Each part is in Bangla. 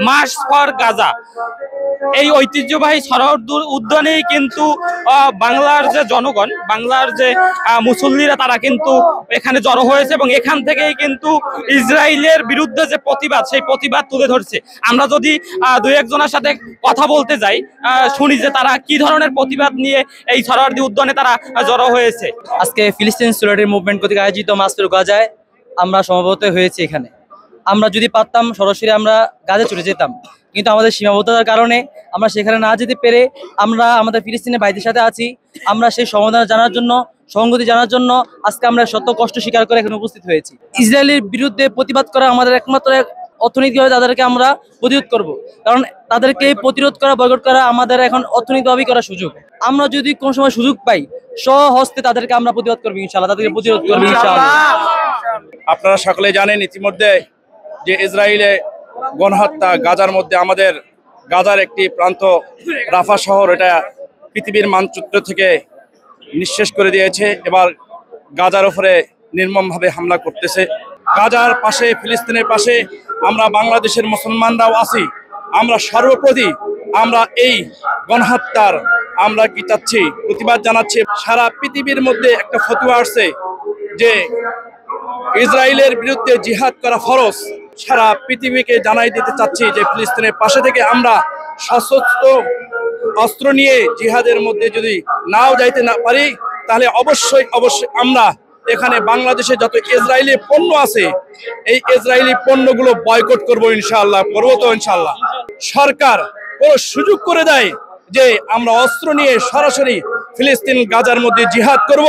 March for Gaza. এই ঐতিহ্যবাহী সরহদ উদ্যানেই কিন্তু বাংলার যে জনগণ, বাংলার যে মুসল্লিরা তারা কিন্তু এখানে জড়ো হয়েছে এবং এখান থেকেই কিন্তু ইসরায়েলের বিরুদ্ধে যে প্রতিবাদ, সেই প্রতিবাদ তুলে ধরছে। আমরা যদি দুই একজনের সাথে কথা বলতে যাই, শুনি যে তারা কি ধরনের প্রতিবাদ নিয়ে এই সরহদি উদ্যানে তারা জড়ো হয়েছে। আজকে ফিলিস্তিন সলিডারিটি মুভমেন্ট কর্তৃক আয়োজিত মার্চ ফর গাজায় আমরা সমবেত হয়েছি। এখানে আমরা যদি পারতাম সরাসরি আমরা গাজা চলে যেতাম, কিন্তু আমাদের সীমাবদ্ধতার কারণে আমরা সেখানে না যেতে পেরে আমরা আমাদের ফিলিস্তিনের ভাইদের সাথে আছি। আমরা সেই সমাধান জানার জন্য, সংগতি জানার জন্য আজকে আমরা শত কষ্ট স্বীকার করে এখানে উপস্থিত হয়েছি। ইসরায়েলের বিরুদ্ধে প্রতিবাদ করা আমাদের একমাত্র অর্থনৈতিকভাবে তাদেরকে আমরা প্রতিরোধ করব, কারণ তাদেরকে প্রতিরোধ করা, বয়কট করা আমাদের এখন অর্থনৈতিকভাবেই করার সুযোগ। আমরা যদি কোনো সময় সুযোগ পাই, স্বহস্তে তাদেরকে আমরা প্রতিরোধ করবো ইনশাআল্লাহ, তাদেরকে প্রতিরোধ করবো ইনশাআল্লাহ। আপনারা সকলে জানেন ইতিমধ্যে যে ইসরায়েলে গণহত্যা, গাজার মধ্যে আমাদের গাজার একটি প্রান্ত রাফা শহর, এটা পৃথিবীর মানচিত্র থেকে নিঃশেষ করে দিয়েছে। এবার গাজার উপরে নির্মমভাবে হামলা করতেছে। গাজার পাশে, ফিলিস্তিনের পাশে আমরা বাংলাদেশের মুসলমানরাও আছি। আমরা সর্বপ্রতি আমরা এই গণহত্যার আমরা কি চাচ্ছি, প্রতিবাদ জানাচ্ছি। সারা পৃথিবীর মধ্যে একটা ফতোয়া আসছে যে ইসরায়েলের বিরুদ্ধে জিহাদ করা ফরজ। সারা পৃথিবীকে জানাই দিতে চাচ্ছি যে ফিলিস্তিনের পাশে থেকে আমরা সশস্ত্র অস্ত্র নিয়ে জিহাদের মধ্যে যদি নাও যাইতে না পারি, তাহলে অবশ্যই আমরা এখানে বাংলাদেশে যত ইসরায়েলি পণ্য আছে, এই ইসরায়েলি পণ্যগুলো বয়কট করব ইনশাআল্লাহ, করবো তো ইনশাআল্লাহ। সরকার কোনো সুযোগ করে দেয় যে আমরা অস্ত্র নিয়ে সরাসরি ফিলিস্তিন গাজার মধ্যে জিহাদ করব,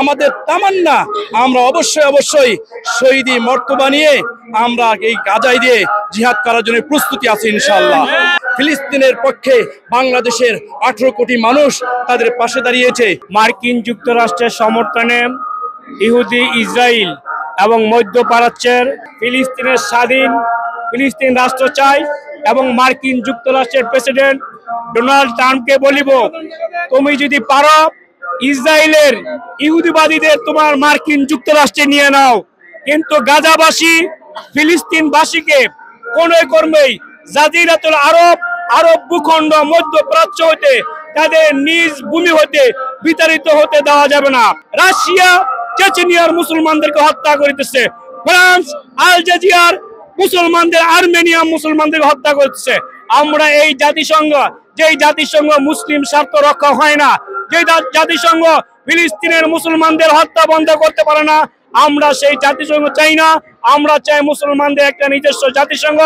আমাদের তামান্না আমরা অবশ্যই শহীদি মর্তবা নিয়ে আমরা এই গাজায় দিয়ে জিহাদ করার জন্য প্রস্তুতি আছে ইনশাআল্লাহ। ফিলিস্তিনের পক্ষে বাংলাদেশের 18 কোটি মানুষ তাদের পাশে দাঁড়িয়েছে। মার্কিন যুক্তরাষ্ট্রের সমর্থনে ইহুদি ইসরায়েল এবং মধ্যপ্রাচ্যের ফিলিস্তিনের স্বাধীন ফিলিস্তিন রাষ্ট্র চাই এবং মার্কিন যুক্তরাষ্ট্রের প্রেসিডেন্ট ডোনাল্ড ট্রাম্পকে বলিব, তুমি যদি পারো ইসরায়েলের ইহুদিবাদীদের তোমার মার্কিন যুক্তরাষ্ট্রে নিয়ে নাও, কিন্তু গাজাবাসী ফিলিস্তিনবাসীকে কোনো কর্মেই জাজিরাতুল আরব ভূখণ্ড মধ্যপ্রাচ্য হতে তাদের নিজ ভূমি হতে বিতাড়িত হতে দেওয়া যাবে না। রাশিয়া চেচনিয়ার মুসলমানদেরকে হত্যা করিতেছে, ফ্রান্স আলজেরিয়ার মুসলমানদের, আর্মেনিয়া মুসলমানদেরকে হত্যা করতেছে। আমরা এই জাতিসংঘ মুসলিম স্বার্থ রক্ষা হয় না, যে জাতিসংঘ ফিলিস্তিনের মুসলমানদের হত্যা বন্ধ করতে পারে না, আমরা সেই জাতিসংঘ চাই না। আমরা চাই মুসলমানদের একটা নিজস্ব জাতিসংঘ।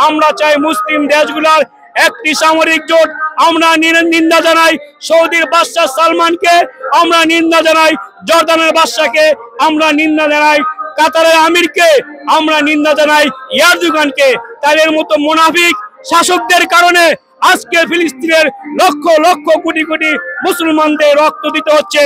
আমরা চাই মুসলিম দেশগুলোর একটি সামরিক জোট। আমরা নিন্দা জানাই সৌদির বাদশাহ সালমানকে, আমরা নিন্দা জানাই জর্দানের বাদশাকে, আমরা নিন্দা জানাই কাতারের আমিরকে, আমরা নিন্দা জানাই ইয়ারদুগানকে। তাদের মতো মুনাফিক শাসকদের কারণে আজকে ফিলিস্তিনের লক্ষ লক্ষ কোটি কোটি মুসলমানদের রক্ত দিতে হচ্ছে।